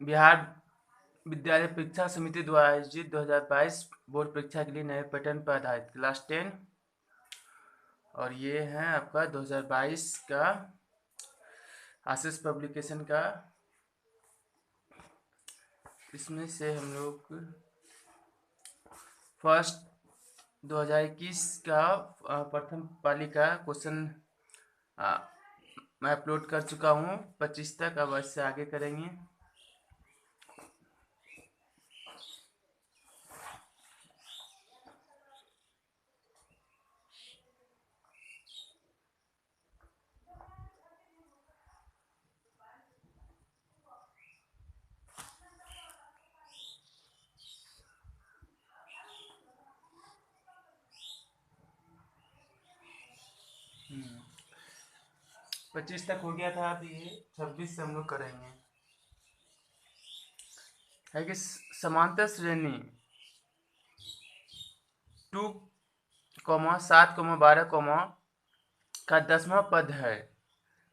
बिहार विद्यालय परीक्षा समिति द्वारा आयोजित 2022 बोर्ड परीक्षा के लिए नए पैटर्न पर आधारित क्लास 10 और ये है आपका 2022 का आशीष पब्लिकेशन का। इसमें से हम लोग फर्स्ट 2021 का प्रथम पाली का क्वेश्चन मैं अपलोड कर चुका हूँ 25 तक। अब इससे आगे करेंगे। हम्म, 25 तक हो गया था। अभी ये 26 से हम लोग करेंगे। है कि समांतर श्रेणी 2,7,12, का 10वां पद है।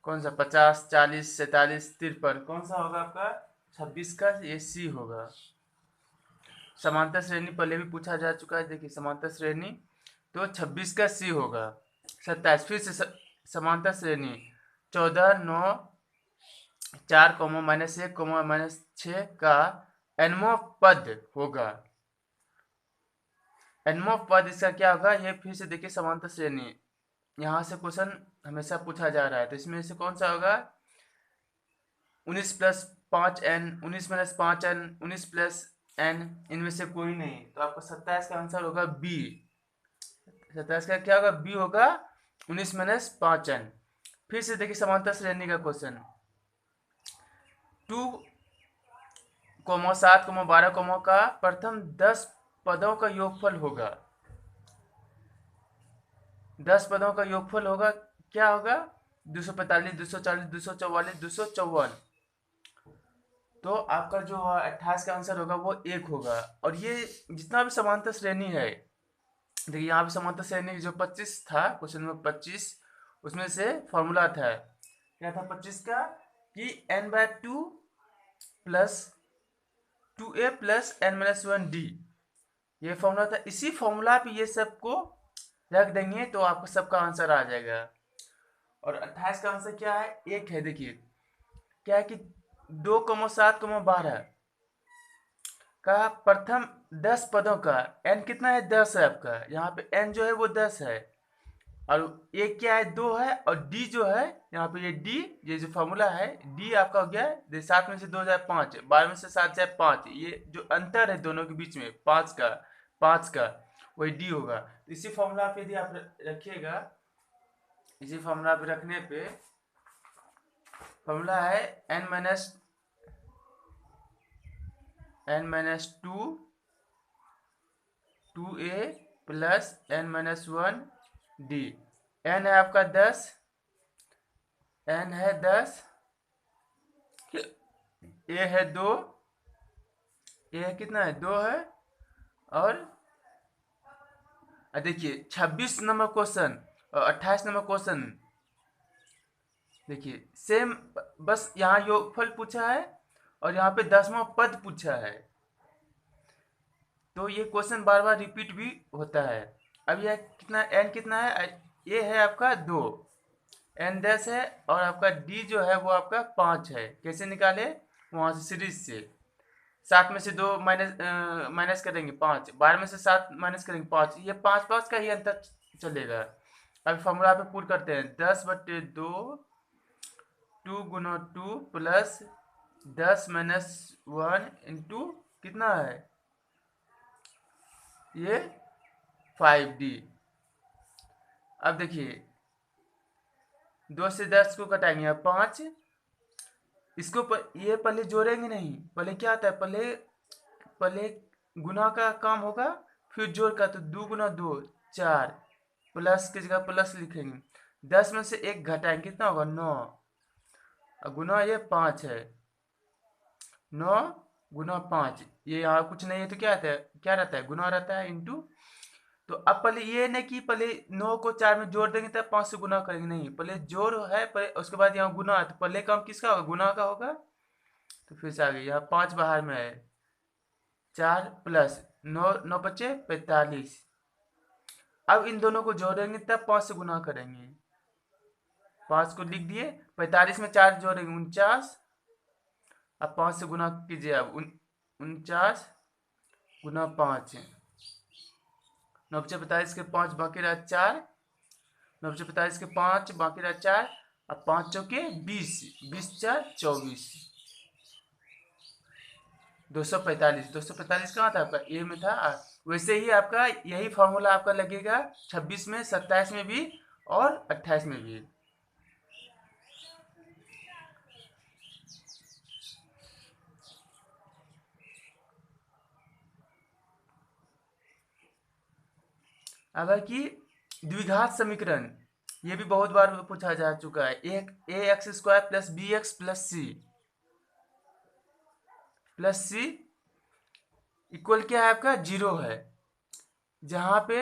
कौन सा? 50, 40, 47, 53। कौन सा होगा आपका? 26 का ये सी होगा। समांतर श्रेणी पहले भी पूछा जा चुका है। देखिए समांतर श्रेणी तो 26 का सी होगा। 27 फिर से समांतर श्रेणी 14, 9, 4, -1, -6 का nवां पद होगा। nवां पद इसका क्या होगा? ये फिर से देखिए समांतर श्रेणी, यहाँ से क्वेश्चन हमेशा पूछा जा रहा है। तो इसमें से कौन सा होगा? 19 + 5n, 19 - 5n, 19 + n, इनमें से कोई नहीं। तो आपका 27 का आंसर होगा बी। 27 का क्या होगा? बी होगा 19 - 5n। फिर से देखिए समांतर श्रेणी का क्वेश्चन 2,7,12, का प्रथम 10 पदों का योगफल होगा। 10 पदों का योगफल होगा। क्या होगा? 245, 240, 244, 254। तो आपका जो 28 का आंसर होगा वो 1 होगा। और ये जितना भी समांतर श्रेणी है, देखिए यहाँ पे समांतर श्रेणी जो 25 था, क्वेश्चन नंबर 25, उसमें से फॉर्मूला था। क्या था 25 का? कि n/2 plus 2a plus n-1d, ये फॉर्मूला था। इसी फॉर्मूला पे ये सबको रख देंगे तो आपको सबका आंसर आ जाएगा। और 28 का आंसर क्या है? 1 है। देखिए क्या है कि 2,7,12 का प्रथम 10 पदों का n कितना है? 10 है आपका। यहाँ पे n जो है वो 10 है। और ये क्या है? 2 है। और d जो है यहाँ पे, ये d, ये जो फॉर्मूला है d आपका हो गया 7 में से 2 जाए 5, 12 में से 7 जाए 5। ये जो अंतर है दोनों के बीच में 5 का वही d होगा। तो इसी फॉर्मूला पे यदि आप रखिएगा, इसी फॉर्मूला पे रखने पे फॉर्मूला है n-2 2a plus n-1d। n है आपका 10, n है 10, a है 2, a कितना है? 2 है। और देखिए 26 नंबर क्वेश्चन और 28 नंबर क्वेश्चन, देखिए सेम, बस यहाँ योगफल पूछा है और यहाँ पे 10वां पद पूछा है। तो ये क्वेश्चन बार बार रिपीट भी होता है। अब यह कितना n कितना है? ये है आपका 2, n 10 है। और आपका d जो है वो आपका 5 है। कैसे निकाले? वहाँ से सीरीज से 7 में से 2 माइनस करेंगे 5, 12 में से 7 माइनस करेंगे 5। ये 5 का ही अंतर चलेगा। अब फॉर्मूला पे पुट करते हैं 10/2 2 गुना 2 प्लस 10-1 इंटू कितना है? ये 5d। अब देखिए 2 से 10 को घटाएंगे, अब 5। इसको ये पहले जोड़ेंगे नहीं, पहले क्या आता है? पहले गुना का काम होगा, फिर जोड़ का। तो 2 गुना 2 4, प्लस की जगह प्लस लिखेंगे। 10 में से 1 घटाएंगे, कितना होगा? 9। और गुना ये 5 है। 9 गुना 5, ये यहाँ कुछ नहीं है तो क्या रहता है? क्या रहता है? गुना रहता है इंटू। तो अब पहले ये नहीं कि पहले 9 को 4 में जोड़ देंगे तब 5 से गुना करेंगे, नहीं, पहले जोड़ है पहले, उसके बाद यहाँ गुना है। तो पहले काम किसका होगा? गुना का होगा। तो फिर से आ गई, यहाँ 5 बाहर में है, 4 प्लस 9, 9 बचे 45। अब इन दोनों को जोड़ेंगे तब 5 से गुना करेंगे, 5 को लिख दिए, 45 में 4 जोड़ेंगे 49, अब 5 से गुना कीजिए, अब 49 गुना 5, 9 बचे 45 के 5 बाकी रहा 4, 9 बचे 45 के 5 बाकी रहा 4, अब 5 चौके 20, 20 4 24, 245, 245 कहाँ था आपका, ए में था। वैसे ही आपका यही फॉर्मूला आपका लगेगा 26 में, 27 में भी और 28 में भी। अब है कि द्विघात समीकरण, ये भी बहुत बार पूछा जा चुका है। एक A X square plus B X plus C equal क्या है आपका, 0 है। जहां पे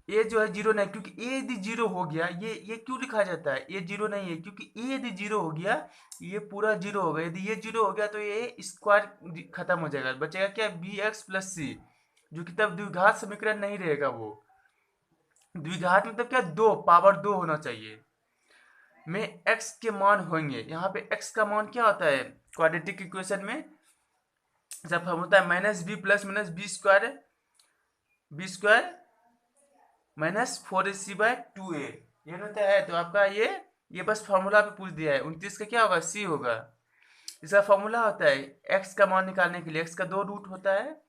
ए जो है 0 नहीं, क्योंकि ए यदि 0 हो गया, ये क्यों लिखा जाता है, ये 0 नहीं है क्योंकि ए यदि 0 हो गया, ये पूरा 0 होगा। यदि ये 0 हो गया तो ये स्क्वायर खत्म हो जाएगा, बचेगा क्या, बी एक्स प्लस सी, जो कि तब द्विघात समीकरण नहीं रहेगा। वो द्विघात मतलब क्या, 2 पावर 2 होना चाहिए में x के मान होंगे। यहाँ पे x का मान क्या होता है क्वाड्रेटिक इक्वेशन में, जब हम होता है minus b plus minus b square minus 4ac/2a, ये होता है। तो आपका ये बस फॉर्मूला पे पूछ दिया है। 29 का क्या होगा, c होगा। इसका फॉर्मूला होता है x का मान निकालने के लिए, x का 2 रूट होता है।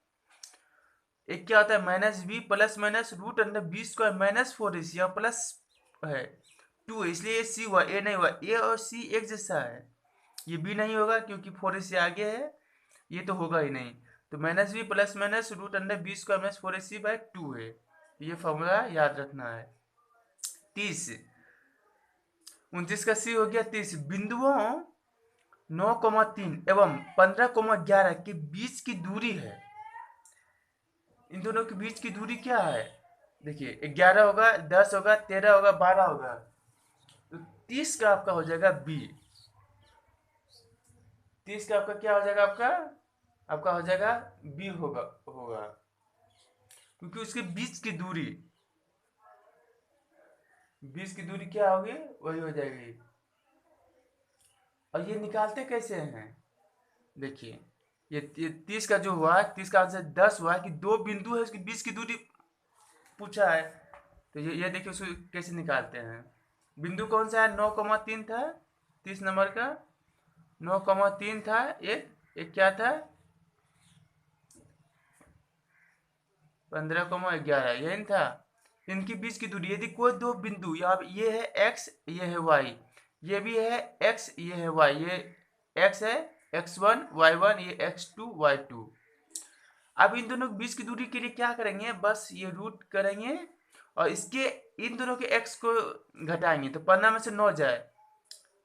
एक क्या होता है minus b plus minus root under b square minus 4ac, यहाँ प्लस है 2, इसलिए ये सी हुआ, ए नहीं हुआ। ए और सी एक जैसा है, ये बी नहीं होगा क्योंकि 4ac आगे है, ये तो होगा ही नहीं। तो minus b plus minus root under b square minus 4ac/2 है। ये फॉर्मूला याद रखना है। 30, 29 का सी हो गया 30। बिंदुओं 9,3 एवं 15,11 के बीच की दूरी है। इन दोनों के बीच की दूरी क्या है, देखिए 11 होगा, 10 होगा, 13 होगा, 12 होगा, तो 30 का आपका हो जाएगा बी। 30 का आपका क्या हो जाएगा, आपका हो जाएगा बी होगा क्योंकि उसके बीच की दूरी क्या होगी, वही हो जाएगी। और ये निकालते कैसे हैं, देखिए ये 30 का जो हुआ, 30 का आंसर 10 हुआ कि 2 बिंदु है उसके बीच की दूरी पूछा है। तो ये देखिए उसको कैसे निकालते हैं। बिंदु कौन सा है, 9,3 था 30 नंबर का, 9,3 था। एक क्या था, 15,11, यही था। इनके बीच की दूरी, यदि कोई 2 बिंदु, यहाँ ये है x, ये है y, ये भी है x, ये है y, ये x है x1 y1, ये x2 y2। अब इन दोनों के बीच की दूरी के लिए क्या करेंगे, बस ये रूट करेंगे और इसके इन दोनों के x को घटाएंगे, तो 15 में से 9 जाए,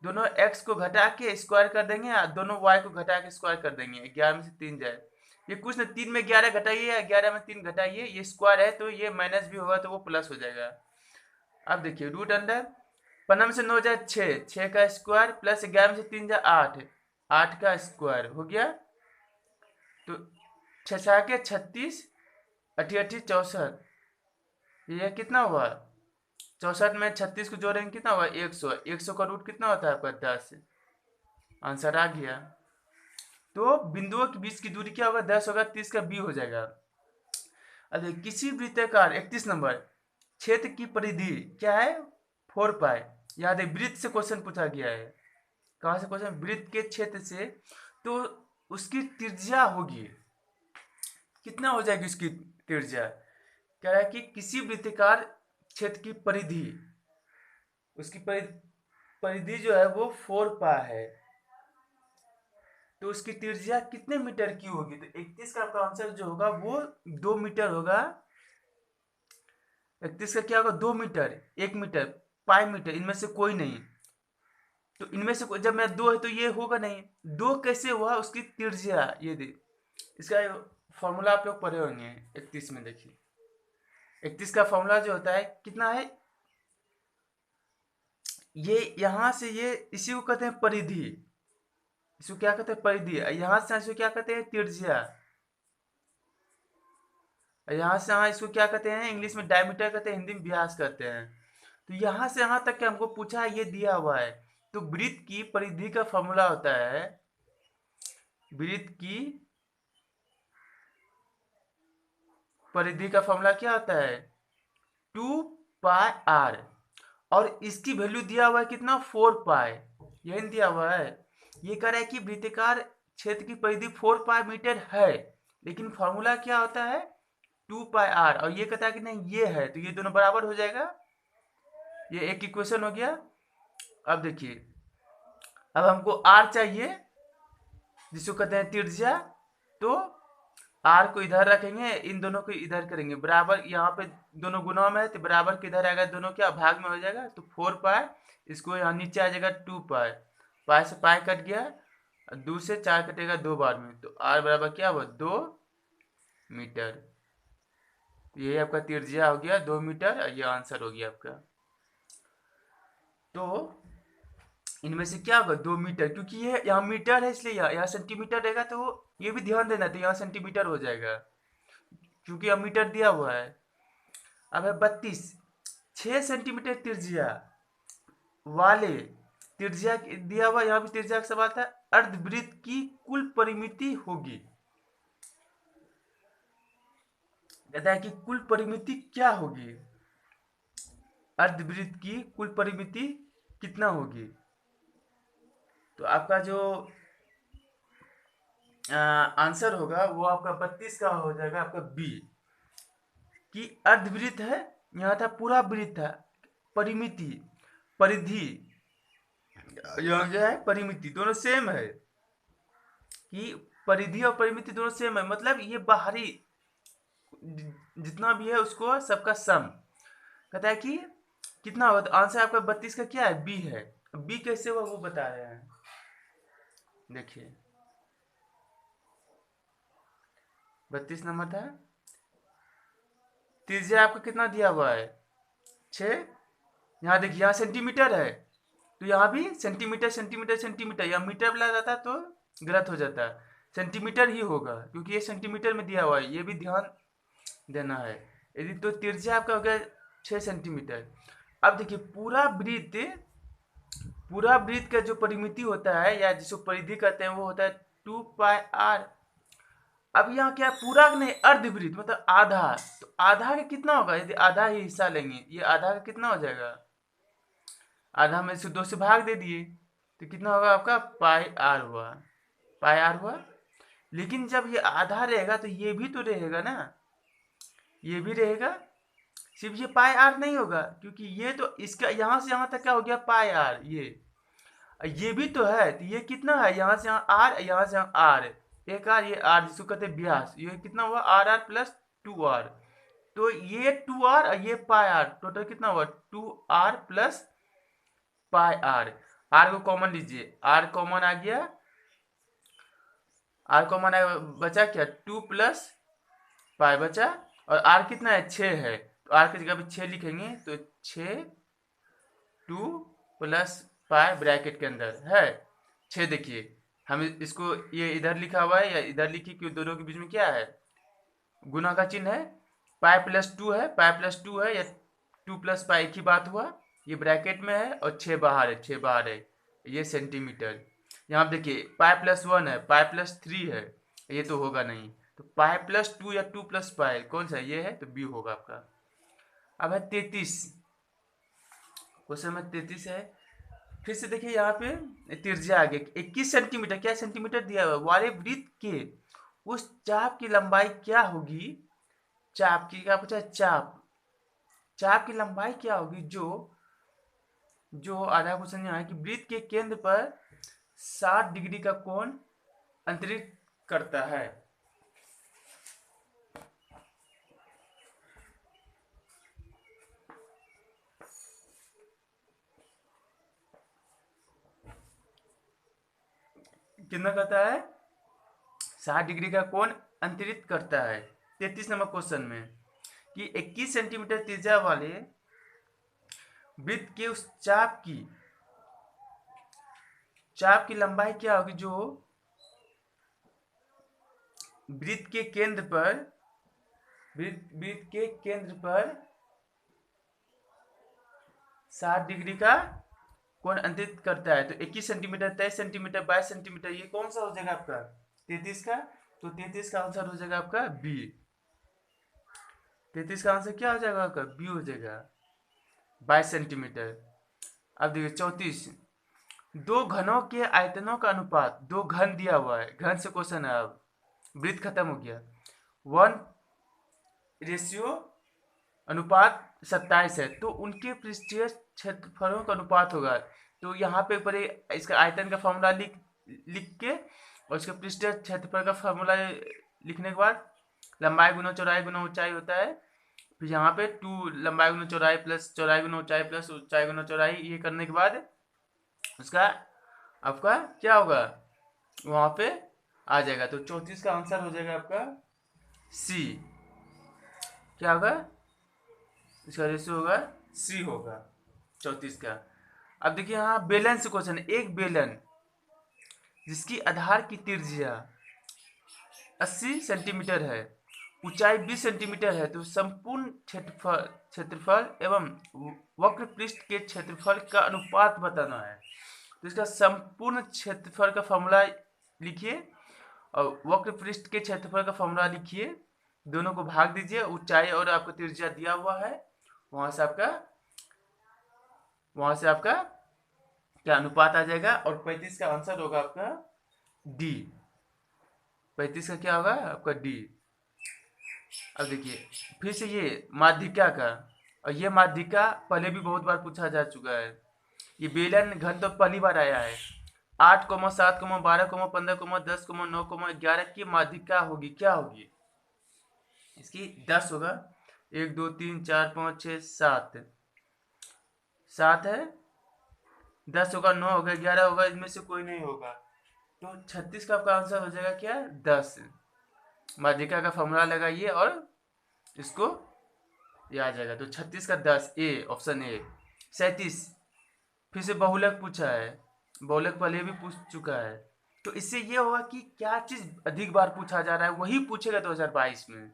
दोनों x को घटा के स्क्वायर कर देंगे और दोनों y को घटा के स्क्वायर कर देंगे, 11 में से 3 जाए। ये कुछ ना, 3 में 11 घटाइए या 11 में 3 घटाइए, ये स्क्वायर है तो ये माइनस भी होगा तो वो प्लस हो जाएगा। अब देखिए रूट अंडर 15 में से 9 जाए 6, 6 का स्क्वायर प्लस 11 में से 3 जाए 8, 8 का स्क्वायर हो गया। तो 6 के 36, 8 64, ये कितना हुआ, 64 में 36 को जोड़ेंगे कितना हुआ, 100, 100 का रूट कितना होता है आपका 10, आंसर आ गया। तो बिंदुओं के बीच की दूरी क्या होगा, 10 होगा, 30 का बी हो जाएगा। अरे किसी वृत्ताकार 31 नंबर क्षेत्र की परिधि क्या है, 4 पाई। याद है वृत्त से क्वेश्चन पूछा गया है, कहाँ से क्वेश्चन, वृत्त के क्षेत्र से। तो उसकी त्रिज्या होगी, कितना हो जाएगी उसकी त्रिज्या, कह रहा है कि किसी वृत्ताकार क्षेत्र की परिधि, उसकी परिधि जो है वो 4 पाई है, तो उसकी त्रिज्या कितने मीटर की होगी। तो 31 का आपका आंसर जो होगा वो 2 मीटर होगा। 31 का क्या होगा, 2 मीटर, 1 मीटर, पाई मीटर, इनमें से कोई नहीं। तो इनमें से जब मैं 2 है तो ये होगा नहीं, 2 कैसे हुआ, उसकी त्रिज्या ये दे। इसका फॉर्मूला आप लोग पढ़े होंगे 31 में, देखिए 31 का फॉर्मूला जो होता है कितना है, ये यहां से ये इसी को कहते हैं परिधि। इसको क्या कहते हैं, परिधि। यहाँ से इसको क्या कहते हैं, त्रिज्या। यहाँ से यहाँ इसको क्या कहते हैं, इंग्लिश में डायमीटर कहते हैं, हिंदी में व्यास कहते हैं। तो यहाँ से यहाँ तक के हमको पूछा है, ये दिया हुआ है। तो वृत्त की परिधि का फॉर्मूला होता है, वृत्त की परिधि का फॉर्मूला क्या होता है, 2πr। और इसकी वैल्यू दिया हुआ है कितना, 4π। यही दिया हुआ है। ये कह रहा है कि वृत्ताकार क्षेत्र की परिधि 4π मीटर है, लेकिन फॉर्मूला क्या होता है, 2πr। और ये कहता है कि नहीं ये है, तो ये दोनों बराबर हो जाएगा। ये एक इक्वेशन हो गया। अब देखिए, अब हमको r चाहिए, जिसको कहते हैं त्रिज्या। तो r को इधर रखेंगे, इन दोनों को इधर करेंगे बराबर। यहाँ पे दोनों गुना में है तो बराबर किधर आएगा, दोनों क्या भाग में हो जाएगा। तो 4π, इसको यहाँ नीचे आ जाएगा 2π। पाई से पाई कट गया, 2 से 4 कटेगा 2 बार में। तो r बराबर क्या हुआ, 2 मीटर। यही आपका त्रिज्या हो गया 2 मीटर, और ये आंसर हो गया आपका। तो इनमें से क्या होगा, 2 मीटर, क्योंकि ये यहाँ मीटर है इसलिए यहाँ सेंटीमीटर रहेगा। तो ये भी ध्यान देना, तो यहाँ सेंटीमीटर हो जाएगा, क्योंकि यहाँ मीटर दिया हुआ है। अब है 32, 6 सेंटीमीटर त्रिज्या वाले, त्रिज्या दिया हुआ, यहाँ भी त्रिज्या का सवाल था। अर्धवृत्त की कुल परिमिति होगी, कहता है कि कुल परिमिति क्या होगी, अर्धवृत्त की कुल परिमिति कितना होगी। तो आपका जो आंसर होगा वो आपका 32 का हो जाएगा, आपका बी। कि अर्धवृत्त है, यहाँ था पूरा वृत्त था, परिमिति परिधि, यहाँ जो है परिमिति, दोनों सेम है। कि परिधि और परिमिति दोनों सेम है, मतलब ये बाहरी जितना भी है उसको सबका सम। कहता है कि कितना होगा, तो आंसर आपका 32 का क्या है, बी है। बी कैसे हुआ वो बता रहे हैं, देखिए 32 नंबर था। त्रिज्या आपका कितना दिया हुआ है, 6। यहाँ देखिए, यहाँ सेंटीमीटर है, तो यहाँ भी सेंटीमीटर सेंटीमीटर सेंटीमीटर, यहाँ मीटर बोला जाता तो गलत हो जाता, सेंटीमीटर ही होगा, क्योंकि ये सेंटीमीटर में दिया हुआ है, ये भी ध्यान देना है। यदि तो त्रिज्या आपका हो गया 6 सेंटीमीटर। अब देखिए, पूरा वृत्त का जो परिमिति होता है, या जिसको परिधि कहते हैं, वो होता है 2πr। अब यहाँ क्या है, पूरा नहीं, अर्धवृत्त मतलब आधा। तो आधा का कितना होगा, यदि आधा ही हिस्सा लेंगे, ये आधा का कितना हो जाएगा, आधा में से 2 से भाग दे दिए, तो कितना होगा आपका, πr हुआ, πr हुआ। लेकिन जब ये आधा रहेगा तो ये भी तो रहेगा ना, ये भी रहेगा, सिर्फ ये πr नहीं होगा, क्योंकि ये तो इसका यहाँ से यहाँ तक क्या हो गया, πr। ये भी तो है, तो ये कितना है, यहाँ से यहाँ r, यहाँ से यहाँ r, एक r, ये r जिसको कहते हैं व्यास, ये कितना हुआ, r प्लस 2r। तो ये 2r और ये πr, टोटल कितना हुआ, 2r प्लस πr। r को कॉमन लीजिए, r कॉमन आ गया, r कॉमन आ बचा क्या, 2 प्लस पाई बचा, और r कितना है, 6 है, तो r की जगह पे 6 लिखेंगे, तो 6 2 प्लस पाई ब्रैकेट के अंदर है 6। देखिए हम इसको, ये इधर लिखा हुआ है या इधर लिखिए, क्योंकि दोनों के बीच में क्या है, गुना का चिन्ह है। पाई प्लस 2 है, पाई प्लस 2 है, या 2 प्लस पाई एक ही बात हुआ। ये ब्रैकेट में है और 6 बाहर है, 6 बाहर है, ये सेंटीमीटर। यहाँ देखिए, पाई प्लस 1 है, पाई प्लस 3 है, ये तो होगा नहीं। तो पाई प्लस 2 या 2 प्लस पाई कौन सा, ये है, तो बी होगा आपका। अब है 33, क्वेश्चन में 33 है। फिर से देखिए, यहाँ पे त्रिज्या आ गई 21 सेंटीमीटर, क्या सेंटीमीटर दिया हुआ, वाले वृत्त के उस चाप की लंबाई क्या होगी, चाप की क्या पूछा, चाप की लंबाई क्या होगी, जो आधा क्वेश्चन यहाँ है कि वृत्त के केंद्र पर 60 डिग्री का कोण अंतरित करता है। कितना कहता है, 60 डिग्री का कोण अंतरित करता है। 33 नंबर क्वेश्चन में कि 21 सेंटीमीटर त्रिज्या वाले वृत्त के उस चाप चाप की लंबाई क्या होगी, जो वृत्त के केंद्र पर, वृत्त के केंद्र पर 60 डिग्री का कोण अंकित करता है। तो 21 सेंटीमीटर, 23 सेंटीमीटर, 22 सेंटीमीटर, ये कौन सा हो जाएगा आपका 33 का। तो 33 का आंसर हो जाएगा आपका बी। 33 का आंसर क्या हो जाएगा आपका बी हो जाएगा, 22 सेंटीमीटर। अब देखिए 34, दो घनों के आयतनों का अनुपात, दो घन दिया हुआ है, घन से क्वेश्चन है, अब वृत्त खत्म हो गया। 1 अनुपात 27 है, तो उनके पृष्ठीय क्षेत्रफलों का अनुपात होगा। तो यहाँ पे पहले इसका आयतन का फॉर्मूला लिख के और इसके पृष्ठीय क्षेत्रफल का फॉर्मूला लिखने के बाद लंबाई गुना चौड़ाई गुना ऊंचाई होता है। फिर यहाँ पे 2 लंबाई गुना चौड़ाई प्लस चौड़ाई गुना ऊंचाई प्लस ऊंचाई गुना चौड़ाई, ये करने के बाद उसका आपका क्या होगा वहाँ पे आ जाएगा। तो 34 का आंसर हो जाएगा आपका सी। क्या होगा इसका रेशियो होगा सी होगा 34 का। अब देखिए यहाँ बेलन से क्वेश्चन है। एक बेलन जिसकी आधार की त्रिज्या 80 सेंटीमीटर है, ऊंचाई 20 सेंटीमीटर है, तो संपूर्ण क्षेत्रफल एवं वक्र पृष्ठ के क्षेत्रफल का अनुपात बताना है। तो इसका संपूर्ण क्षेत्रफल का फॉर्मूला लिखिए और वक्र पृष्ठ के क्षेत्रफल का फॉर्मूला लिखिए, दोनों को भाग दीजिए, ऊंचाई और आपको त्रिज्या दिया हुआ है, वहां से आपका क्या अनुपात आ जाएगा। और 35 का आंसर होगा आपका डी। 35 का क्या होगा आपका डी। अब देखिए फिर से ये माध्यिका का, और ये माध्यिका पहले भी बहुत बार पूछा जा चुका है। ये बेलन घन तो पहली बार आया है। 8, 7, 12, 15, 10, 9, 11 की माध्यिका होगी, क्या होगी इसकी 10 होगा। 1 2 3 4 5 6 7, 7 है, 10 होगा, 9 होगा, 11 होगा, इनमें से कोई नहीं होगा। तो 36 का आपका आंसर हो जाएगा क्या 10। माध्यिका का फॉर्मूला लगाइए और इसको ये आ जाएगा। तो 36 का 10 ए, ऑप्शन ए। 37 फिर से बहुलक पूछा है, बहुलक पहले भी पूछ चुका है। तो इससे ये होगा कि क्या चीज अधिक बार पूछा जा रहा है वही पूछेगा 2022 में।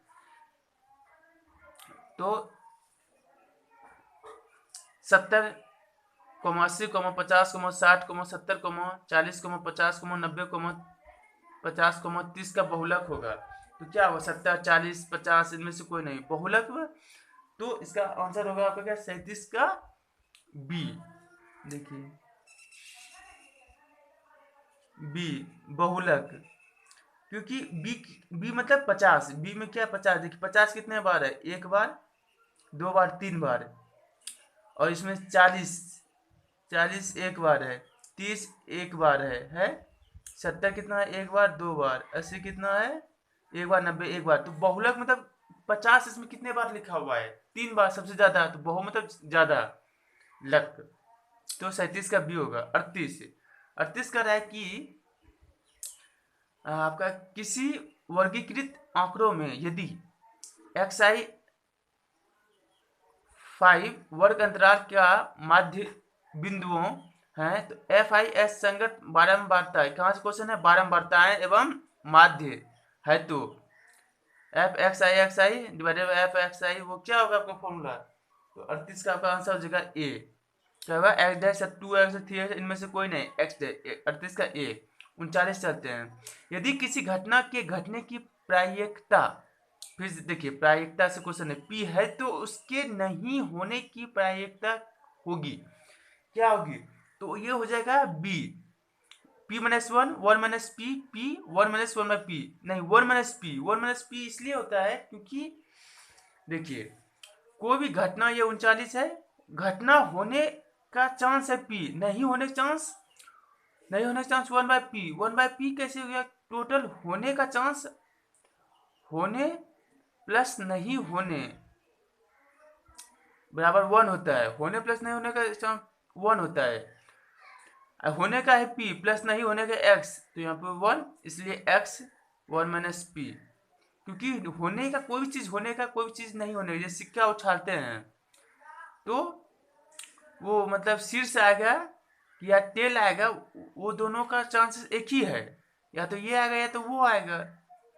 तो 70, 80, 50, 60, 70, 40, 50, 90, 50, 30 का बहुलक होगा। तो क्या होगा 70, 40, 50, इनमें से कोई नहीं बहुलक। तो इसका आंसर होगा आपका क्या 37 का बी। देखिए बी बहुलक, क्योंकि बी मतलब 50, बी में क्या 50। देखिए 50 कितने बार है, 1 बार, 2 बार, 3 बार, और इसमें 40 1 बार है, 30 1 बार है 70 कितना है 1 बार 2 बार, 80 कितना है 1 बार, 90 1 बार। तो बहुलक मतलब 50 इसमें कितने बार लिखा हुआ है 3 बार सबसे ज्यादा, तो बहु मतलब ज्यादा लक। तो 37 का बी होगा। 38 का है कि आपका किसी वर्गीकृत आंकड़ों में यदि xi 5 वर्ग अंतराल का माध्य बिंदुओं हैं, तो FIS संगत बारंबारता है। कहाँ से क्वेश्चन है, बारंबारताएं एवं माध्य है। तो FXI डिवाइडेड बाई FXI वो क्या होगा आपका फॉर्मूला। तो 38 का आपका आंसर हो जाएगा ए। क्या होगा x डैश 2x 3x, इनमें से कोई नहीं x डैश, 38 का ए। 39 चलते हैं। यदि किसी घटना के घटने की प्रायिकता, फिर देखिए प्रायिकता से क्वेश्चन है, P है तो उसके नहीं होने की प्रायिकता होगी, क्या होगी। तो ये हो जाएगा B। P minus 1, 1 minus P, P 1 minus 1 by P, नहीं 1 माइनस P, 1 माइनस P इसलिए होता है क्योंकि देखिए कोई भी घटना, ये 39 है, घटना होने का चांस है P, नहीं होने का chance 1 by P। 1 by P कैसे हो गया, टोटल होने का चांस, होने प्लस नहीं होने बराबर 1 होता है। होने प्लस नहीं होने का चांस 1 होता है। होने का है P प्लस नहीं होने का x, तो यहाँ पे 1, इसलिए x 1 माइनस P। क्योंकि होने का कोई भी चीज, होने का कोई भी चीज नहीं होने, जैसे सिक्का उछालते हैं तो वो मतलब सिर से आएगा कि या टेल आएगा, वो दोनों का चांसेस एक ही है, या तो ये आएगा या तो वो आएगा।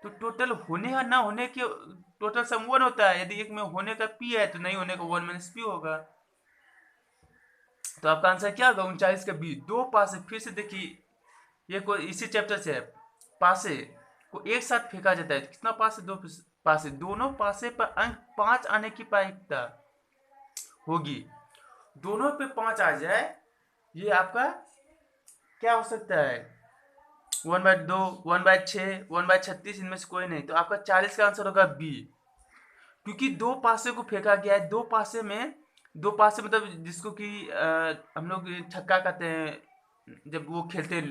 तो टोटल होने और ना होने के टोटल सम 1 होता है। यदि एक में होने का p है तो नहीं होने का 1 - p होगा। तो आपका आंसर क्या होगा? 39 का बी। दो पासे, फिर से देखिए, ये कोई इसी चैप्टर से है। पासे को एक साथ फेंका जाता है, कितना पासे? दो पासे। दोनों पासे पर अंक 5 आने की प्रायिकता होगी। दोनों पे 5 आ जाए, ये आपका क्या हो सकता है? 1/2, 1/6, 1/36, इनमें से कोई नहीं। तो आपका 40 का आंसर होगा बी। क्योंकि दो पासे को फेंका गया है। दो पासे में, दो पासे मतलब जिसको कि हम लोग छक्का कहते हैं जब वो खेलते हैं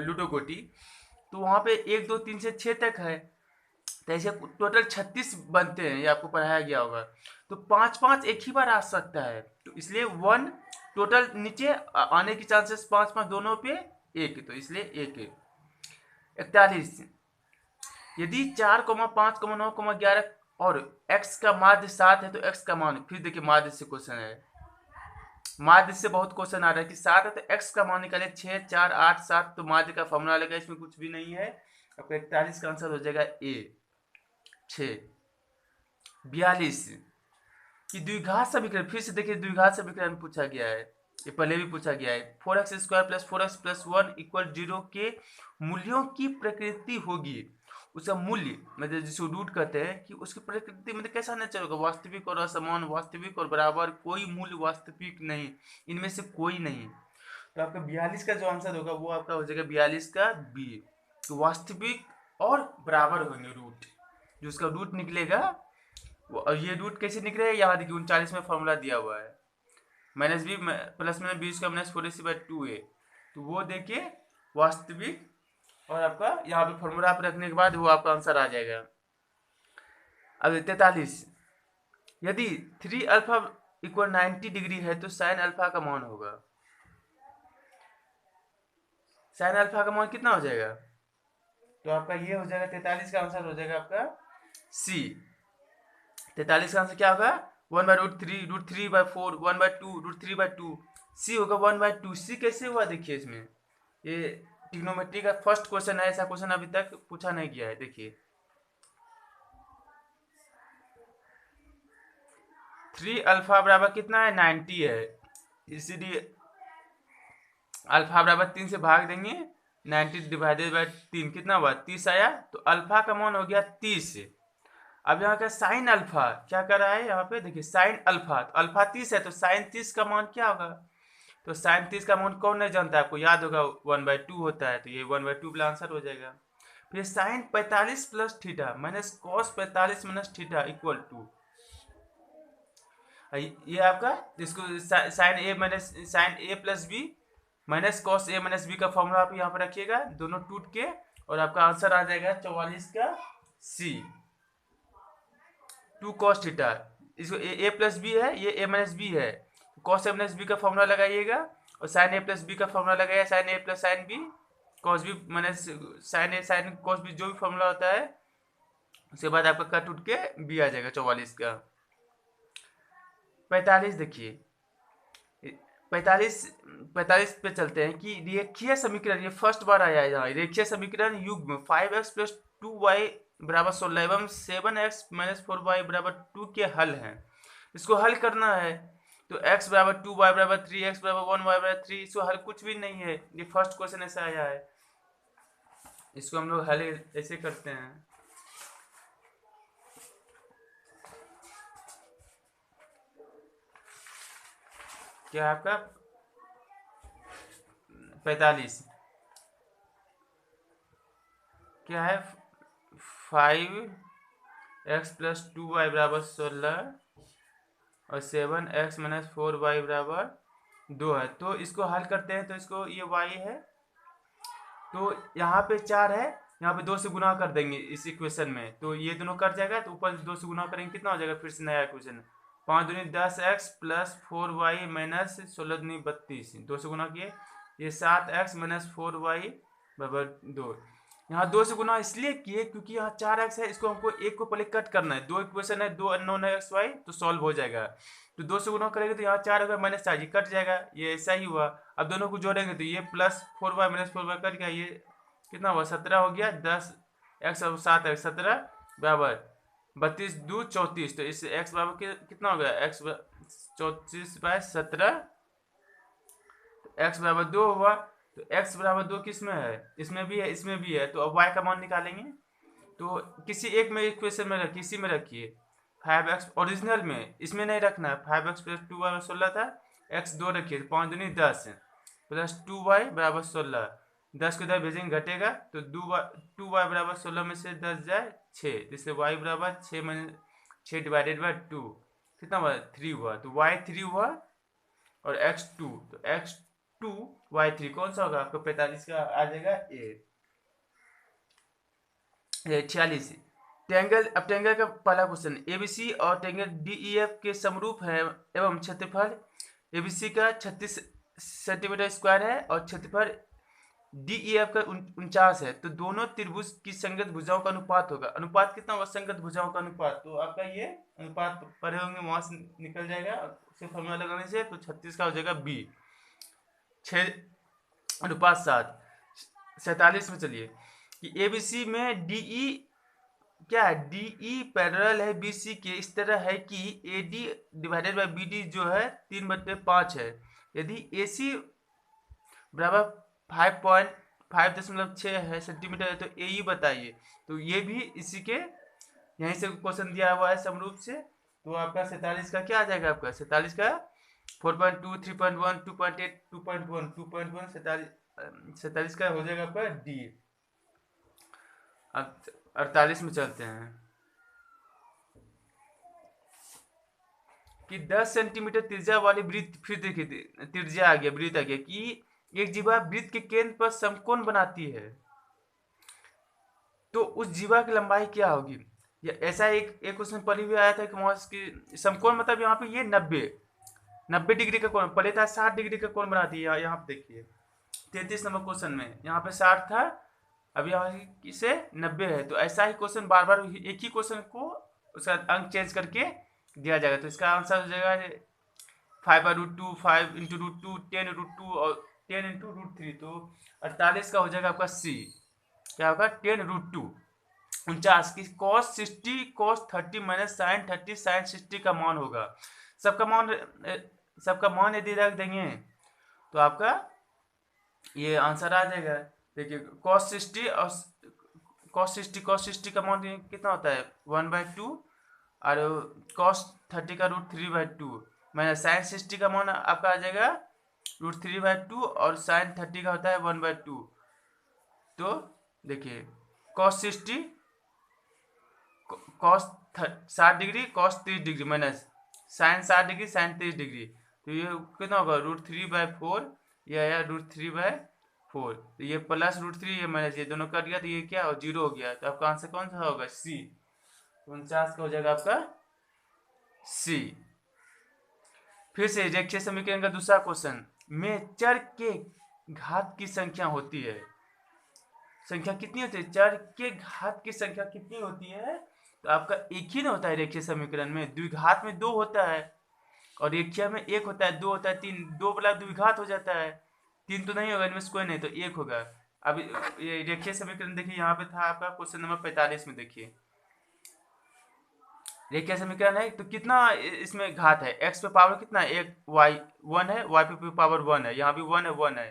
लूडो गोटी, तो वहाँ पे 1 2 3 से 6 तक है। तो ऐसे टोटल 36 बनते हैं, ये आपको पढ़ाया गया होगा। तो 5 5 एक ही बार आ सकता है, तो इसलिए 1 टोटल नीचे आने की चांसेस 5 5 दोनों पे 1, तो इसलिए 1 है। 41, यदि 4, 5, 9, 11 और x का माध्य 7 है तो x का मान, फिर देखिए माध्य से क्वेश्चन है। माध्य से बहुत क्वेश्चन आ रहा है कि 7 है तो x का मान निकाले, 6, 4, 8, 7, तो माध्य का फॉर्मूला लगा, इसमें कुछ भी नहीं है। आपका 41 का आंसर हो जाएगा ए 6। 42, कि द्विघात समीकरण, फिर से देखिए द्विघात समीकरण पूछा गया है, ये पहले भी पूछा गया है। 4x² + 4x + 1 = 0 के मूल्यों की प्रकृति होगी। उसका मूल्य मतलब जिसको रूट कहते हैं, कि उसकी प्रकृति मतलब कैसा नेचर होगा? वास्तविक और असमान, वास्तविक और बराबर, कोई मूल्य वास्तविक नहीं, इनमें से कोई नहीं। तो आपका 42 का जो आंसर होगा वो आपका हो जाएगा 42 का बी। तो वास्तविक और बराबर होंगे रूट, जो उसका रूट निकलेगा। और ये रूट कैसे निकले? यहाँ देखिए 39 में फॉर्मूला दिया हुआ है, -b + -b² - 4ac/2a। तो वो देखिए वास्तविक, और आपका यहाँ पे फॉर्मूला आप रखने के बाद वो आपका आंसर आ जाएगा। अब 43, यदि 3α = 90 डिग्री है तो sin अल्फा का मान होगा। sin अल्फा का मान कितना हो जाएगा? तो आपका ये हो जाएगा 43 का आंसर हो जाएगा आपका सी। 43 का आंसर क्या होगा? 1/√3, √3/4, 1/2, √3/2। सी होगा 1/2। सी कैसे हुआ? देखिए इसमें ये ट्रिग्नोमेट्री का फर्स्ट क्वेश्चन है, ऐसा क्वेश्चन अभी तक पूछा नहीं गया है। देखिए 3α बराबर कितना है? 90 है, इसीलिए अल्फा बराबर 3 से भाग देंगे, 90/3 कितना हुआ? 30 आया, तो अल्फा का मान हो गया 30। अब यहाँ का साइन अल्फा क्या कर रहा है? यहाँ पे देखिए साइन अल्फा, तो अल्फा 30 है तो साइन 30 का मान क्या होगा? तो साइन 30 का मान कौन नहीं जानता है? आपको याद होगा 1/2 होता है, तो ये 1/2 वाला आंसर हो जाएगा। फिर sine 45 + theta minus cos 45 - theta equal to, ये आपका इसको sine A minus sine A + B minus cos A - B का फॉर्मूला आप यहाँ पर रखिएगा, दोनों टूट के, और आपका आंसर आ जाएगा 44 का सी। 2 cos थीटा, इसको ए + बी है, ये a - b है, cos a - b का फॉर्मूला लगाइएगा, और sin a + b का फॉर्मूला लगाइए, sin a + sin b cos b minus sin a sin cos b, जो भी फॉर्मूला होता है, उसके बाद आपका कट उठ के b आ जाएगा 44 का। 45 देखिए, 45 पे चलते हैं कि रेखीय समीकरण, ये फर्स्ट बार आया है यहाँ, रेखीय समीकरण युग्म 5x + 2y = 16 एवं 7x - 4y = 2 के हल हैं। इसको हल करना है, तो x = 2, y = 3, x = 1, y = 3, इसको हल कुछ भी नहीं है, ये फर्स्ट क्वेश्चन ऐसा आया है। इसको हम लोग हल ऐसे करते हैं। क्या आपका 45 क्या है? 5x + 2y = 16 और 7x - 4y = 2 है। तो इसको हल करते हैं, तो इसको ये y है, तो यहाँ पे 4 है, यहाँ पे 2 से गुना कर देंगे इस इक्वेशन में, तो ये दोनों कट जाएगा, तो ऊपर 2 से गुना करेंगे, कितना हो जाएगा? फिर से नया इक्वेशन, 5 दूनी 10x + 4y - 16 दूनी 32, 2 से गुना किए, ये 7x - 4y = 2। यहाँ 2 से गुना इसलिए किए क्योंकि यहाँ 4x है, इसको हमको एक को पहले कट करना है। 2 इक्वेशन है, 2 अननोन है एक्स वाई, तो सॉल्व हो जाएगा। तो 2 से गुना करेंगे तो यहाँ 4 होगा, माइनस 4 ये कट जाएगा, ये ऐसा ही हुआ। अब दोनों को जोड़ेंगे तो ये plus 4y minus 4y cut गया, ये कितना हुआ 17 हो गया। 10x और 7x 17 बराबर 32 2 34। तो इस x बराबर कितना हो गया, x 34/17, x बराबर 2 हुआ। तो x बराबर 2 किस में है, इसमें भी है, इसमें भी है। तो अब y का मान निकालेंगे, तो किसी एक में इक्वेशन में रखिए, इसी में रखिए। 5x ओरिजिनल में, इसमें नहीं रखना है। 5x प्लस 2y 16 था, x 2 रखिए, 5 दूनी 10 प्लस 2y बराबर 16। 10 को इधर भेजेंगे घटेगा, तो 2y बराबर 16 में से 10 जाए 6, जिससे y बराबर 6 में 6 डिवाइडेड बाई 2 कितना हुआ 3 हुआ। तो y 3 हुआ और x 2, तो x 2 y 3 कौन सा होगा आपको 45 का आ जाएगा ए। 46 ट्रायंगल। अब ट्रायंगल का पहला क्वेश्चन, एबीसी और ट्रायंगल डीईएफ के समरूप है एवं क्षेत्रफल एबीसी का 36 सेंटीमीटर स्क्वायर है और क्षेत्रफल डीईएफ का 49 है। तो दोनों त्रिभुज की संगत भुजाओं का अनुपात होगा। अनुपात कितना होगा, संगत भुजाओं का अनुपात। तो आपका ये अनुपात पढ़े होंगे, वहां से निकल जाएगा सिर्फ फॉर्मूला लगाने से। तो 36 का हो जाएगा बी, 6:7। 47 में चलिए कि एबीसी में डीई क्या है, डीई पैरेलल है बीसी के इस तरह है कि एडी डिवाइडेड बाय बीडी जो है 3/5 है। यदि एसी बराबर 5.6 है सेंटीमीटर है, तो एई बताइए। तो ये भी इसी के यहीं से क्वेश्चन दिया हुआ है समरूप से। तो आपका 47 का क्या आ जाएगा, आपका 47 का 4.2 3.1 2.8 2.1 2.1 47 का हो जाएगा आपका डी। अब 48 में चलते हैं कि 10 सेंटीमीटर त्रिज्या वाली वृत्त, फिर देखिए त्रिज्या आ गया, वृत्त आ गया कि एक जीवा वृत्त के केंद्र पर समकोण बनाती है, तो उस जीवा की लंबाई क्या होगी। या ऐसा एक क्वेश्चन पहले भी आया था कि वहां की समकोण मतलब यहाँ पे ये 90 डिग्री का कोण, पहले था 60 डिग्री का कोण बनाती है। यहाँ पे देखिए 33 नंबर क्वेश्चन में यहाँ पे 60 था, अब यहाँ से 90 है। तो ऐसा ही क्वेश्चन बार बार एक ही क्वेश्चन को उसका अंक चेंज करके दिया जाएगा। तो इसका आंसर हो जाएगा 5/√2 5 इंटू √2 10√2 और 10 इंटू √3। तो 48 का हो जाएगा आपका सी, क्या होगा 10√2 49 की cos 60 cos 30 minus sin 30 sin 60 का मान होगा। सबका मान यदि रख देंगे तो आपका ये आंसर आ जाएगा। देखिए cos 60 और cos 60 का मान कितना होता है 1/2 और cos 30 का √3/2 माइनस sin 60 का मान आपका आ जाएगा √3/2 और sin 30 का होता है 1/2। तो देखिए cos 60 cos 60 degree cos 30 degree minus sin 60 degree sin 30 degree, तो ये कितना होगा √3/4, ये आया √3/4। तो ये प्लस √3 ये माइनस ये दोनों कट गया, तो ये क्या 0 हो गया। तो आपका आंसर कौन सा होगा सी, 49 का हो जाएगा आपका सी। फिर से रेखीय समीकरण का दूसरा क्वेश्चन में चर के घात की संख्या होती है, संख्या कितनी होती है, चर के घात की संख्या कितनी होती है। तो आपका एक ही ना होता है रेखीय समीकरण में, द्विघात में 2 होता है और रेखीय में 1 होता है, 2 होता है, 3 2 वाला द्विघात हो जाता है, 3 तो नहीं होगा, इनमें से कोई नहीं, तो 1 होगा। अब ये रेखीय समीकरण देखिए यहाँ पे था आपका क्वेश्चन नंबर 45 में। देखिए रेखीय समीकरण है तो कितना इसमें घात है, x पे पावर कितना है 1 y 1 है, y पे पावर 1 है, यहाँ भी 1 है 1 है।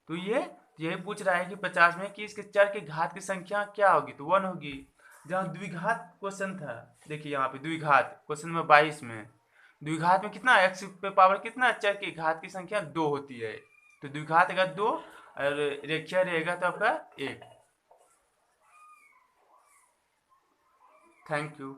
तो यही पूछ रहा है कि 50 में कि इसके चर के घात की संख्या क्या होगी, तो 1 होगी। जहाँ द्विघात क्वेश्चन था, देखिए यहाँ पे द्विघात क्वेश्चन नंबर 22 में, द्विघात में कितना x पे पावर कितना चर के घात की संख्या 2 होती है। तो द्विघात अगर 2 और रेखीय रहेगा तो आपका 1। Thank you.